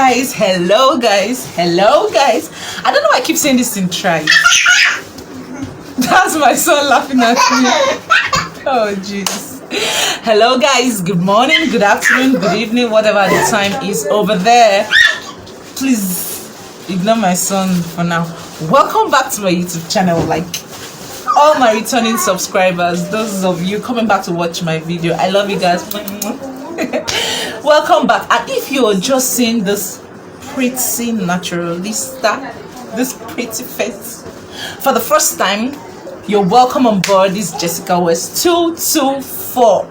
Hello guys. I don't know why I keep saying this in try. That's my son laughing at me. Oh jeez. Hello guys, good morning, good afternoon, good evening, whatever the time is over there. Please ignore my son for now. Welcome back to my YouTube channel. Like all my returning subscribers, those of you coming back to watch my video, I love you guys. Welcome back. And if you're just seeing this pretty naturalista, this pretty face for the first time, you're welcome on board. This is Jessica West 224.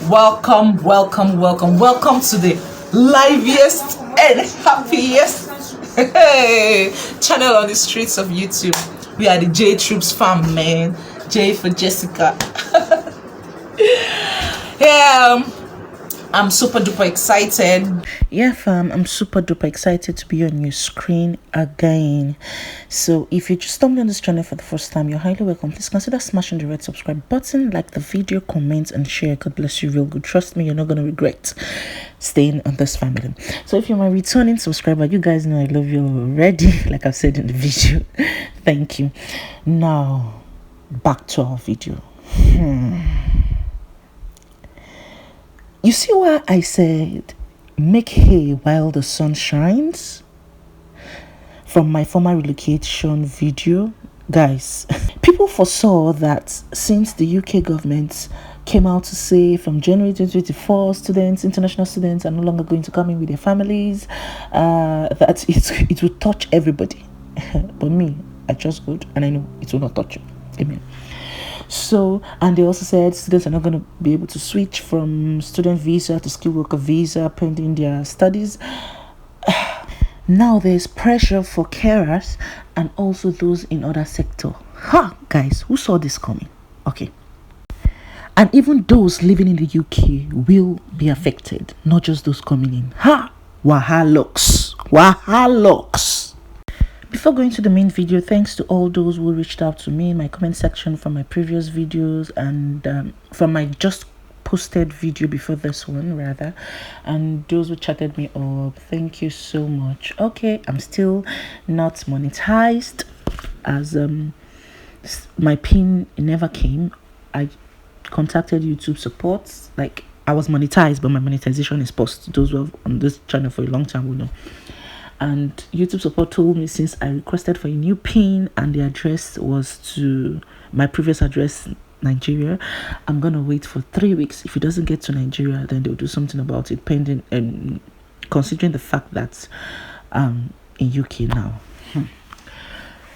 Welcome to the liveliest and happiest channel on the streets of YouTube. We are the J Troops fam, man. J for Jessica. Yeah, I'm super duper excited. Yeah, fam, I'm super duper excited to be on your screen again. So if you just stumbled on this channel for the first time, you're highly welcome. Please consider smashing the red subscribe button, like the video, comment and share. God bless you real good. Trust me, you're not gonna regret staying on this family. So if you're my returning subscriber, you guys know I love you already, like I've said in the video. Thank you. Now back to our video. You see why I said make hay while the sun shines? From my former relocation video, guys, people foresaw that since the UK government came out to say from January 2024, international students are no longer going to come in with their families, that it will touch everybody. But me, I trust God and I know it will not touch you. Amen. So, and they also said students are not going to be able to switch from student visa to skilled worker visa pending their studies. Now there's pressure for carers and also those in other sector. Guys, who saw this coming? Okay. And even those living in the UK will be affected, not just those coming in. Wahalocks. Before going to the main video, thanks to all those who reached out to me in my comment section from my previous videos and from my just posted video before this one rather, and those who chatted me up, thank you so much. Okay, I'm still not monetized as my pin never came. I contacted YouTube support, like I was monetized but my monetization is paused. Those who have on this channel for a long time will know. And YouTube support told me since I requested for a new pin and the address was to my previous address, Nigeria, I'm gonna wait for 3 weeks. If it doesn't get to Nigeria, then they'll do something about it, pending and considering the fact that in UK now.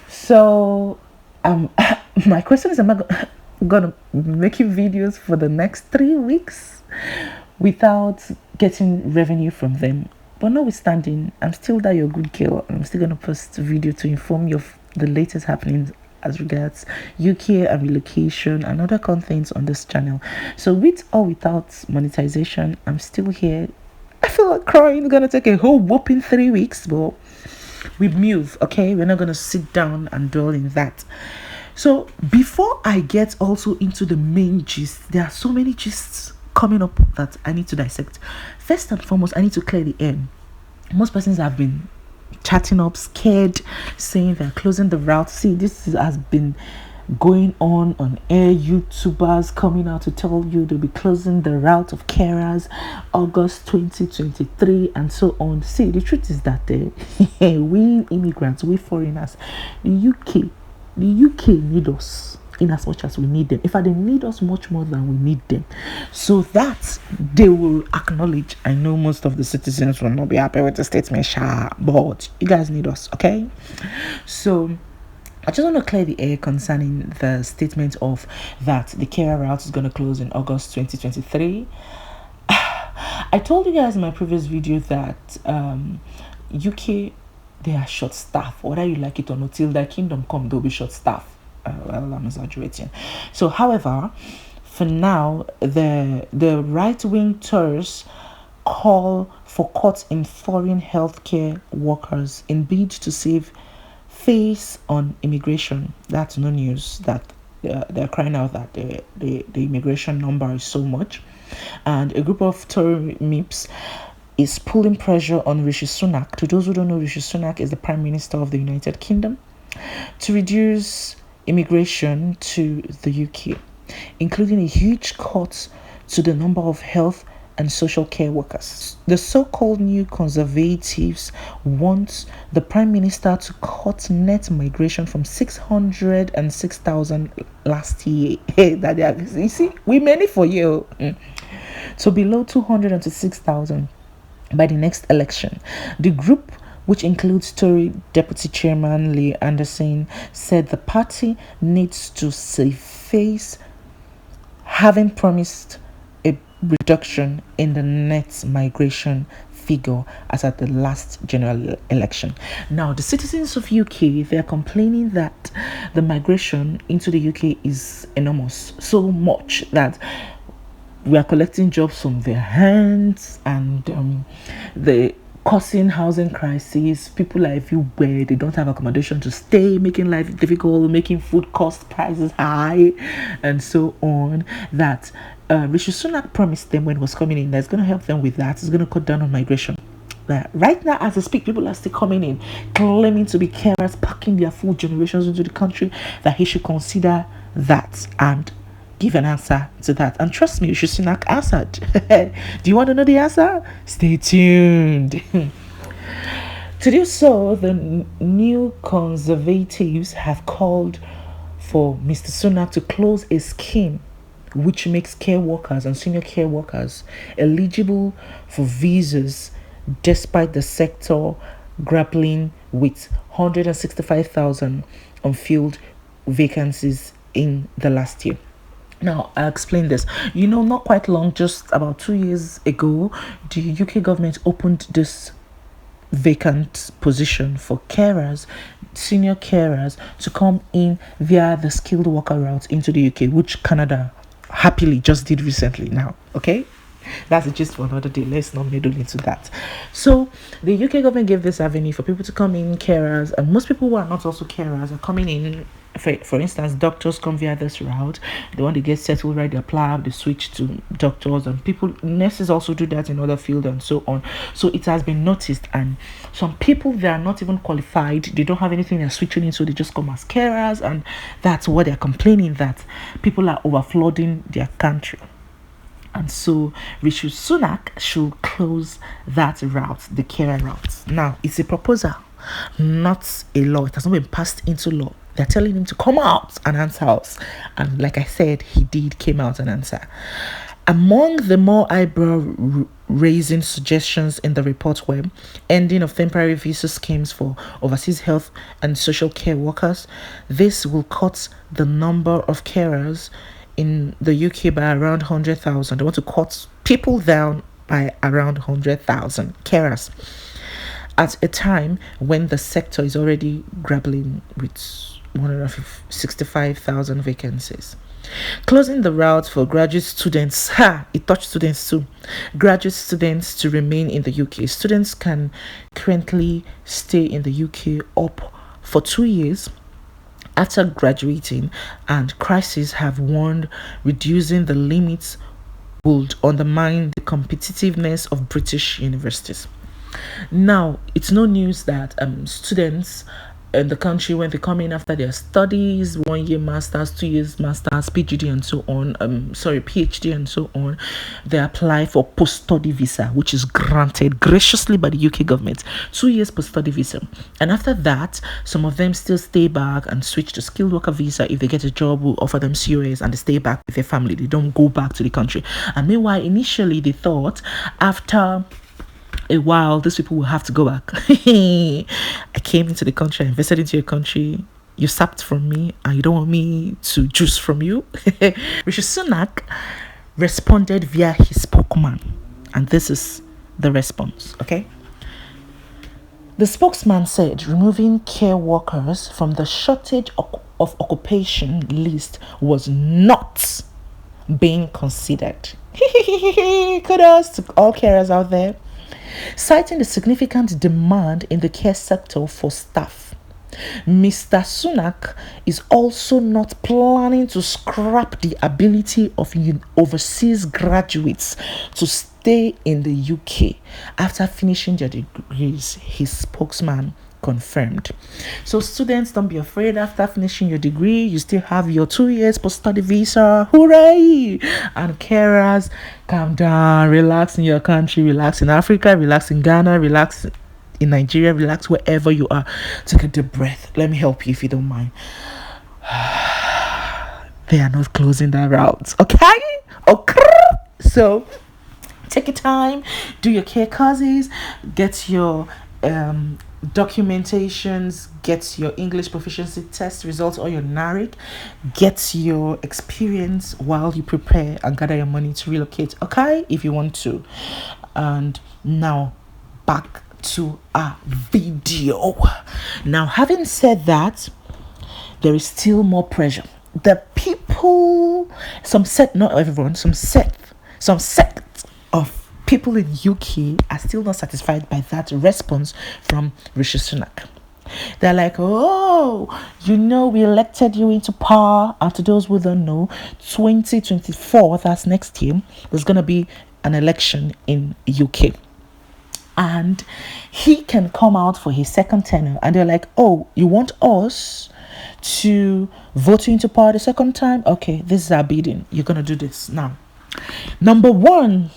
So my question is, am I gonna be making videos for the next 3 weeks without getting revenue from them? But notwithstanding, I'm still that your good girl. I'm still going to post a video to inform you of the latest happenings as regards UK and relocation and other contents on this channel. So with or without monetization, I'm still here. I feel like crying. It's going to take a whole whopping 3 weeks, but we move, okay? We're not going to sit down and dwell in that. So before I get also into the main gist, there are so many gists coming up that I need to dissect. First and foremost, I need to clear the air. Most persons have been chatting up, scared, saying they're closing the route. See, this has been going on air. YouTubers coming out to tell you they'll be closing the route of carers August 2023 and so on. See, the truth is that we immigrants, we foreigners, the UK need us in as much as we need them. In fact, they need us much more than we need them, so that they will acknowledge. I know most of the citizens will not be happy with the statement, but you guys need us, okay? So I just want to clear the air concerning the statement of that the carer route is going to close in August 2023. I told you guys in my previous video that UK, they are short staff, whether you like it or not. Till their kingdom come, they'll be short staff. Well, I'm exaggerating. So, however, for now, the right-wing tours call for cuts in foreign healthcare workers in bid to save face on immigration. That's no news. That they're crying out that the immigration number is so much, and a group of Tory MIPs is pulling pressure on Rishi Sunak. To those who don't know, Rishi Sunak is the Prime Minister of the United Kingdom, to reduce immigration to the UK, including a huge cut to the number of health and social care workers. The so-called new conservatives want the Prime Minister to cut net migration from 606,000 last year. That you see, we many for you. So below 206,000 by the next election. The group, which includes Tory Deputy Chairman Lee Anderson, said the party needs to save face, having promised a reduction in the net migration figure as at the last general election. Now, the citizens of UK, they are complaining that the migration into the UK is enormous, so much that we are collecting jobs from their hands, and the causing housing crisis. People are everywhere, they don't have accommodation to stay, making life difficult, making food cost prices high, and so on. That Rishi Sunak promised them when he was coming in that's going to help them with that. It's going to cut down on migration. That right now, as I speak, people are still coming in, claiming to be carers, packing their full generations into the country, that he should consider that and give an answer to that. And trust me, Rishi Sunak answered. Do you want to know the answer? Stay tuned. To do so, the new conservatives have called for Mr. Sunak to close a scheme which makes care workers and senior care workers eligible for visas, despite the sector grappling with 165,000 unfilled vacancies in the last year. Now, I'll explain this. Not quite long, just about 2 years ago, the UK government opened this vacant position for carers, senior carers, to come in via the skilled worker route into the UK, which Canada happily just did recently now. Okay, that's a gist for another day. Let's not meddle into that. So the UK government gave this avenue for people to come in, carers, and most people who are not also carers are coming in. For instance, doctors come via this route. They want to get settled, right? They apply, they switch to doctors, and nurses also do that in other fields and so on. So it has been noticed, and some people, they are not even qualified. They don't have anything they're switching in, so they just come as carers, and that's what they're complaining, that people are overflooding their country. And so Rishi Sunak should close that route, the carer route. Now, it's a proposal, not a law. It has not been passed into law. They're telling him to come out and answer us. And like I said, he came out and answer. Among the more eyebrow-raising suggestions in the report were ending of temporary visa schemes for overseas health and social care workers. This will cut the number of carers in the UK by around 100,000. They want to cut people down by around 100,000 carers at a time when the sector is already grappling with 165,000 vacancies. Closing the route for graduate students. It touched students too. Graduate students to remain in the UK. Students can currently stay in the UK up for 2 years after graduating, and crises have warned reducing the limits would undermine the competitiveness of British universities. Now, it's no news that students in the country, when they come in after their studies, 1 year masters, 2 years masters, PhD and so on, PhD and so on, they apply for post-study visa, which is granted graciously by the UK government. 2 years post-study visa, and after that, some of them still stay back and switch to skilled worker visa. If they get a job, we'll offer them COS, and they stay back with their family. They don't go back to the country. And meanwhile, initially they thought after a while these people will have to go back. I came into the country, I invested into your country, you sapped from me, and you don't want me to juice from you. Rishi Sunak responded via his spokesman, and this is the response. Okay, the spokesman said removing care workers from the shortage of occupation list was not being considered. Kudos to all carers out there. Citing the significant demand in the care sector for staff, Mr. Sunak is also not planning to scrap the ability of overseas graduates to stay in the UK after finishing their degrees, his spokesman confirmed. So students, don't be afraid. After finishing your degree, you still have your 2 years post-study visa. Hooray! And carers, calm down, relax in your country, relax in Africa, relax in Ghana, relax in Nigeria, relax wherever you are. Take a deep breath. Let me help you if you don't mind. They are not closing that route. Okay. So take your time, do your care courses, get your documentations, get your English proficiency test results or your NARIC, get your experience while you prepare and gather your money to relocate, okay, if you want to. And now back to our video. Now, having said that, there is still more pressure. The people, not everyone, some sect of people in UK are still not satisfied by that response from Rishi Sunak. They're like, oh, we elected you into power. And to those who don't know, 2024, that's next year, there's going to be an election in UK. And he can come out for his second tenure. And they're like, oh, you want us to vote you into power the second time? Okay, this is our bidding. You're going to do this now. Number one,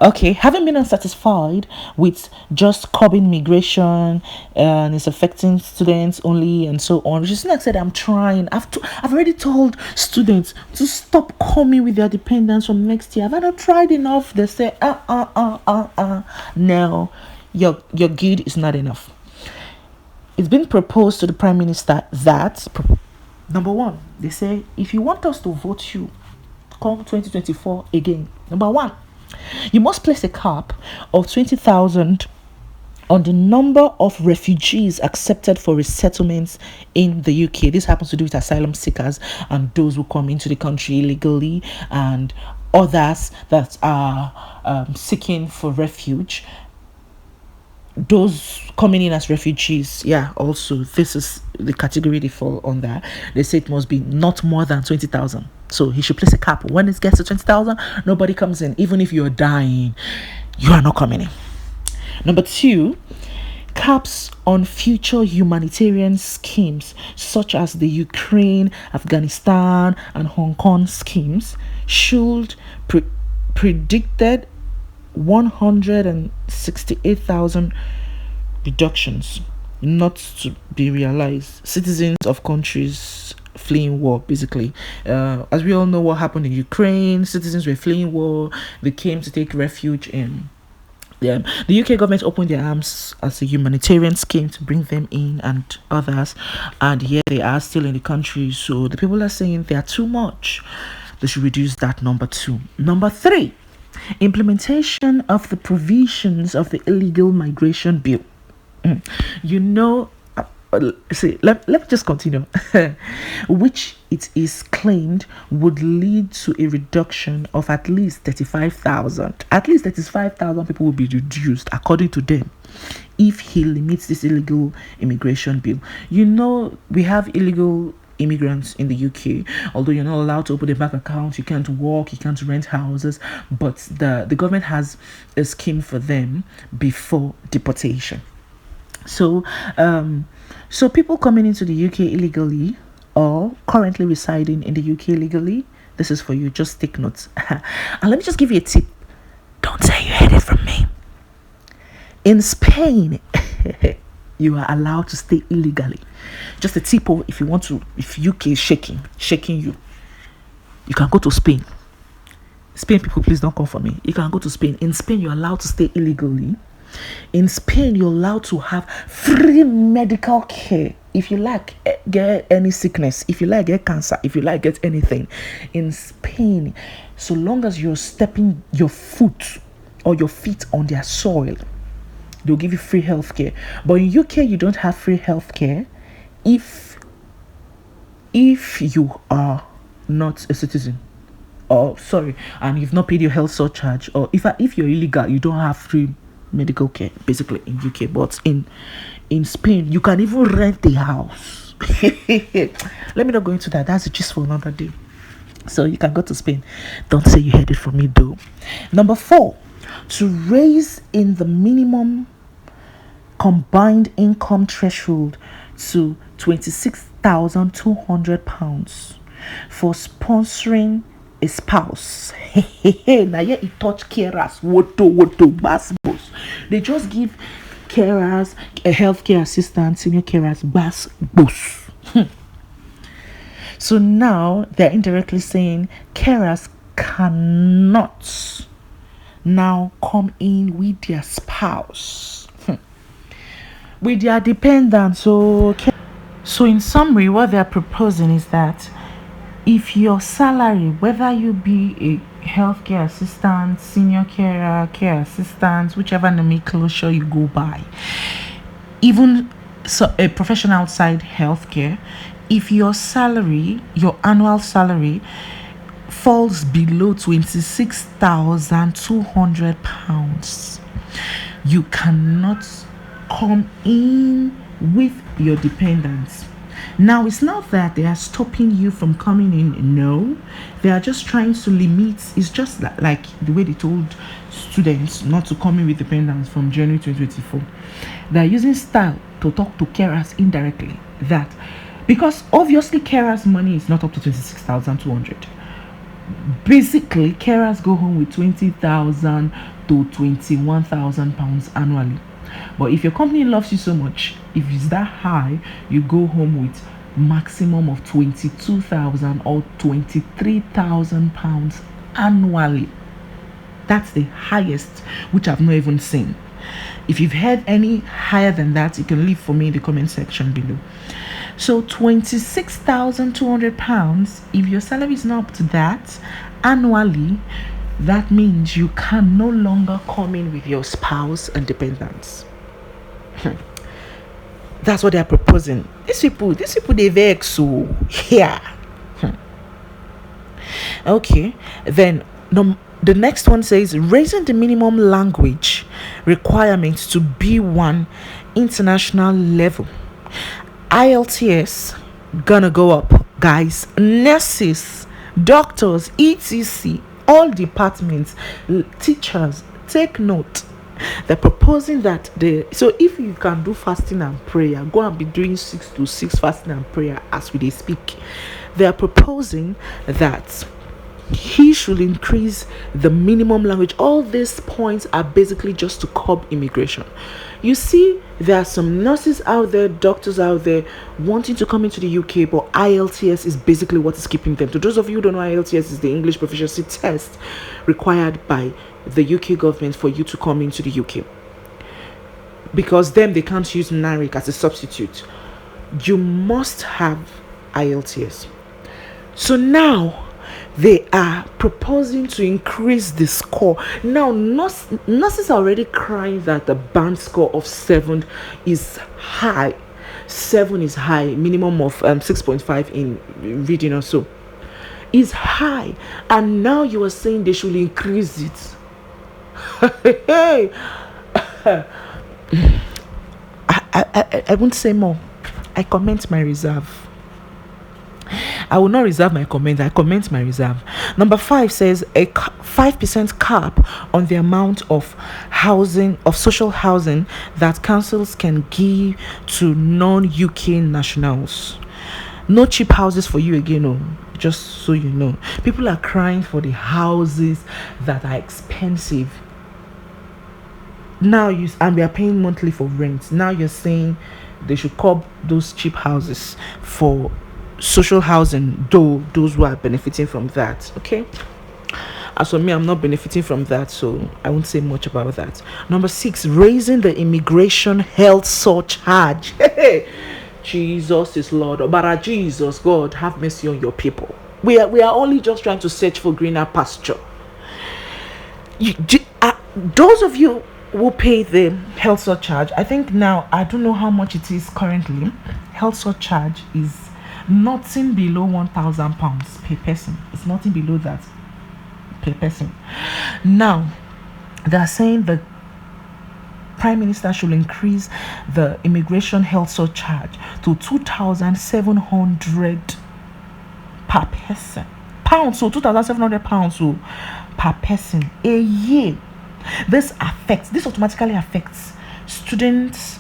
okay, having been unsatisfied with just curbing migration and it's affecting students only and so on, Rishi Sunak said, I'm trying. I've already told students to stop coming with their dependents from next year. Have I not tried enough? They say, no, your guild is not enough. It's been proposed to the Prime Minister that, number one, they say, if you want us to vote you come 2024 again, number one, you must place a cap of 20,000 on the number of refugees accepted for resettlements in the UK. This happens to do with asylum seekers and those who come into the country illegally and others that are seeking for refuge. Those coming in as refugees, also this is the category they fall under. They say it must be not more than 20,000. So he should place a cap. When it gets to 20,000, nobody comes in. Even if you're dying, you are not coming in. Number two, caps on future humanitarian schemes such as the Ukraine, Afghanistan, and Hong Kong schemes should predicted 168,000 reductions not to be realized. Citizens of countries fleeing war, basically. As we all know what happened in Ukraine, citizens were fleeing war. They came to take refuge in the UK government opened their arms as a humanitarian scheme to bring them in and others, and here they are still in the country. So the people are saying they are too much. They should reduce that. Number two. Number three, implementation of the provisions of the illegal migration bill. Let me just continue. Which it is claimed would lead to a reduction of at least 35,000. At least 35,000 people will be reduced, according to them, if he limits this illegal immigration bill. We have illegal immigrants in the UK. Although you're not allowed to open a bank account, you can't work, you can't rent houses, but the government has a scheme for them before deportation. So people coming into the UK illegally or currently residing in the UK illegally, this is for you. Just take notes. And let me just give you a tip. Don't say you heard it from me. In Spain, you are allowed to stay illegally. Just a tip, if UK is shaking you, you can go to Spain. Spain people, please don't come for me. You can go to Spain. In Spain, you're allowed to stay illegally. In Spain, you're allowed to have free medical care. If you like, get any sickness. If you like, get cancer. If you like, get anything. In Spain, so long as you're stepping your foot or your feet on their soil, they'll give you free healthcare. But in UK, you don't have free healthcare if you are not a citizen. And you've not paid your health surcharge, or if you're illegal, you don't have free medical care, basically in UK. But in Spain, you can even rent a house. Let me not go into that. That's just for another day. So you can go to Spain. Don't say you heard it from me though. Number 4, to raise in the minimum combined income threshold to £26,200 for sponsoring a spouse. Now yeah, it touch carers. Woto bass boss. They just give carers, a healthcare assistant, senior carers, bass boss. So now they're indirectly saying carers cannot now come in with their spouse, with their dependents. So in summary, what they're proposing is that if your salary, whether you be a healthcare assistant, senior carer, care assistant, whichever nomenclature you go by, even so a profession outside healthcare, if your salary, your annual salary falls below £26,200, you cannot come in with your dependents. Now, it's not that they are stopping you from coming in. No, they are just trying to limit. It's just like the way they told students not to come in with dependents from January 2024. They are using style to talk to carers indirectly, that because obviously carers' money is not up to 26,200. Basically, carers go home with 20,000 to 21,000 pounds annually. But if your company loves you so much, if it's that high, you go home with maximum of 22,000 or 23,000 pounds annually. That's the highest, which I've not even seen. If you've heard any higher than that, you can leave for me in the comment section below. So £26,200, if your salary is not up to that annually, that means you can no longer come in with your spouse and dependents. That's what they're proposing. These people they vex. So yeah. Okay, then the next one says raising the minimum language requirements to B1 international level. IELTS gonna go up, guys. Nurses, doctors, etc., all departments, teachers, take note. They're proposing that so if you can do fasting and prayer, go and be doing 6 to 6 fasting and prayer as we speak. They are proposing that he should increase the minimum language. All these points are basically just to curb immigration. You see, there are some nurses out there, doctors out there wanting to come into the UK, but IELTS is basically what is keeping them. To those of you who don't know, IELTS is the English proficiency test required by the UK government for you to come into the UK. Because then they can't use NARIC as a substitute. You must have IELTS. So now they are proposing to increase the score. Now, nurses are already crying that the band score of 7 is high. 7 is high, minimum of 6.5 in reading or so. Is high. And now you are saying they should increase it. I won't say more. I comment my reserve. I will not reserve my comment. I comment my reserve. Number 5 says a 5% cap on the amount of housing, of social housing, that councils can give to non-UK nationals. No cheap houses for you again, oh, just so you know. People are crying for the houses that are expensive. Now and we are paying monthly for rent. Now you're saying they should curb those cheap houses for social housing, though those who are benefiting from that. Okay, as for me, I'm not benefiting from that, so I won't say much about that. Number 6, raising the immigration health surcharge. Jesus is Lord. But Jesus, God, have mercy on your people. We are only just trying to search for greener pasture. Those of you who pay the health surcharge, I think now, I don't know how much it is currently. Health surcharge is nothing below £1,000 per person. It's nothing below that per person. Now, they are saying that Prime Minister should increase the immigration health surcharge to 2,700 per person. Pounds, so 2,700 pounds so per person a year. This automatically affects students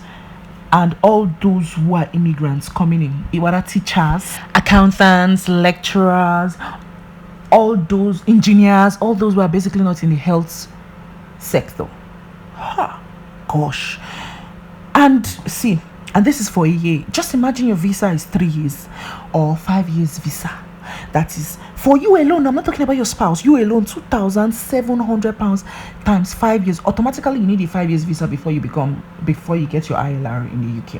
and all those who are immigrants coming in, whether teachers, accountants, lecturers, all those engineers, all those who are basically not in the health sector. Gosh. And see, and this is for a year. Just imagine your visa is 3 years or 5 years visa. That is for you alone. I'm not talking about your spouse. You alone, 2,700 pounds times 5 years. Automatically, you need a 5 years visa before you get your ILR in the UK.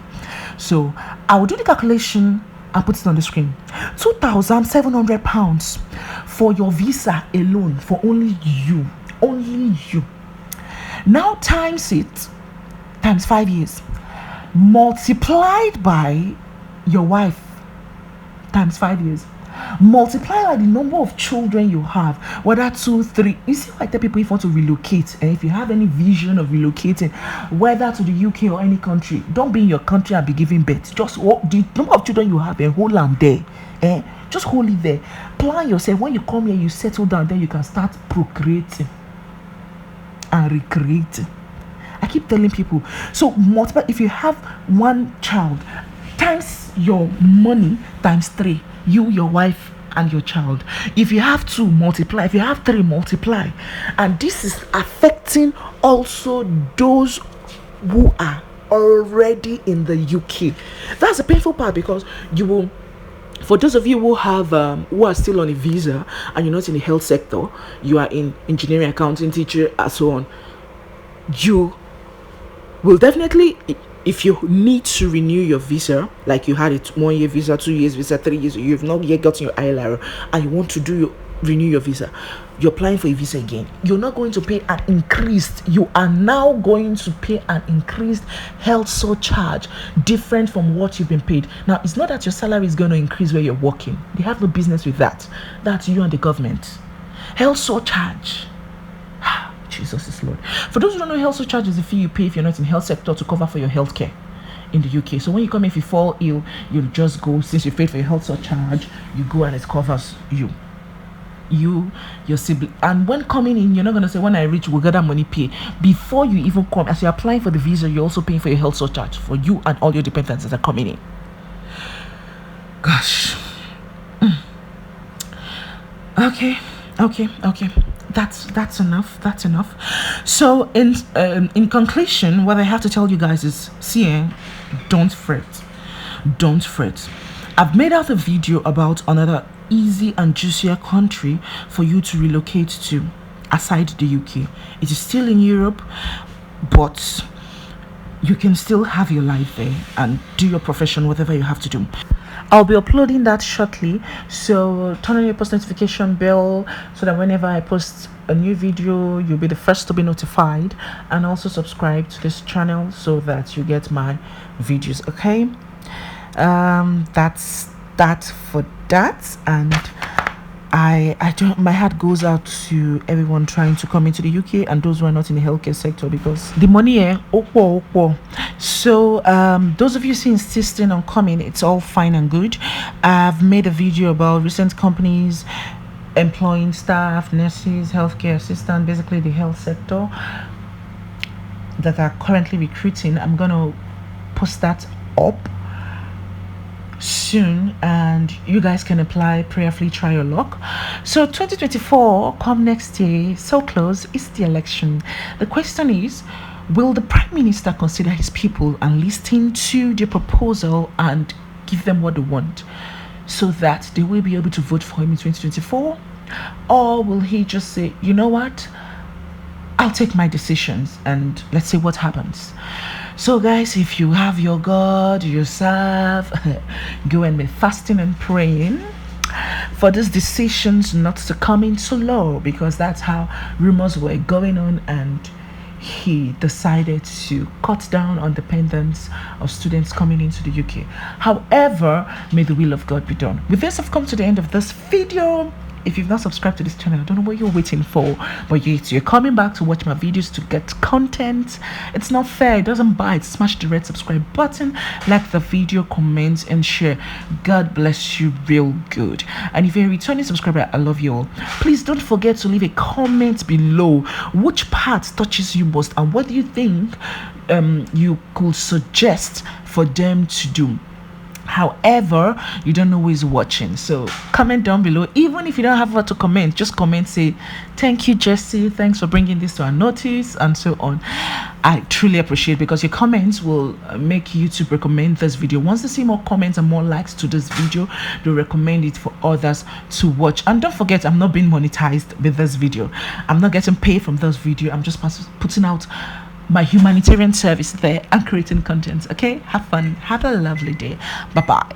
So I will do the calculation and put it on the screen. 2,700 pounds for your visa alone, for only you. Now times it times 5 years, multiplied by your wife times 5 years, multiply by the number of children you have, whether 2, 3. You see, I tell people, if you want to relocate, and if you have any vision of relocating, whether to the UK or any country, don't be in your country and be giving birth. Just the number of children you have and hold them there. Just hold it there. Plan yourself. When you come here, you settle down, then you can start procreating and recreating. I keep telling people, so multiply. If you have one child, times your money times 3, you, your wife, and your child. If you have 2, multiply. If you have 3, multiply. And this is affecting also those who are already in the UK. That's the painful part, because you will, for those of you who have who are still on a visa and you're not in the health sector, you are in engineering, accounting, teacher, and so on, you will definitely, if you need to renew your visa, like you had it 1 year visa, 2 years visa, 3 years, you've not yet gotten your ILR and you want to renew your visa, you're applying for a visa again, you're not going to pay an increased, you are now going to pay an increased health surcharge, different from what you've been paid. Now, it's not that your salary is going to increase where you're working. They have no business with that. That's you and the government. Health surcharge. Jesus is Lord. For those who don't know, health surcharge is the fee you pay if you're not in health sector to cover for your health care in the UK. So when you come, if you fall ill, you just go, since you paid for your health surcharge, you go and it covers you, your sibling. And when coming in, you're not going to say, when I reach, we'll get that money pay. Before you even come, as you're applying for the visa, you're also paying for your health surcharge for you and all your dependents that are coming in. Gosh. Okay. That's enough. So in conclusion, what I have to tell you guys is, don't fret. I've made out a video about another easy and juicier country for you to relocate to aside the UK. It is still in Europe, but you can still have your life there and do your profession, whatever you have to do. I'll be uploading that shortly, so turn on your post notification bell so that whenever I post a new video, you'll be the first to be notified, and also subscribe to this channel so that you get my videos. Okay, that's that for that. And I don't, my heart goes out to everyone trying to come into the UK and those who are not in the healthcare sector, because the money okwo. So those of you still insisting on coming, it's all fine and good. I've made a video about recent companies employing staff, nurses, healthcare assistant, basically the health sector, that are currently recruiting. I'm gonna post that up soon and you guys can apply, prayerfully try your luck. So 2024 come next year, so close, it's the election. The question is, will the Prime Minister consider his people and listen to their proposal and give them what they want so that they will be able to vote for him in 2024? Or will he just say, you know what, I'll take my decisions and let's see what happens? So guys, if you have your God, you serve, go and be fasting and praying for these decisions not to come into law, because that's how rumors were going on, and he decided to cut down on dependence of students coming into the UK. However, may the will of God be done. With this, I've come to the end of this video. if you've not subscribed to this channel, I don't know what you're waiting for. But you're coming back to watch my videos to get content. It's not fair. It doesn't bite. Smash the red subscribe button, like the video, comment, and share. God bless you real good. And if you're a returning subscriber, I love you all. Please don't forget to leave a comment below. Which part touches you most, and what do you think you could suggest for them to do? However, you don't know who is watching, so comment down below. Even if you don't have what to comment, just comment, say thank you Jessie, thanks for bringing this to our notice, and so on. I truly appreciate, because your comments will make YouTube recommend this video. Once they see more comments and more likes to this video, they'll recommend it for others to watch. And don't forget, I'm not being monetized with this video. I'm not getting paid from this video. I'm just putting out my humanitarian service there and creating content. Okay, have fun, have a lovely day. Bye bye.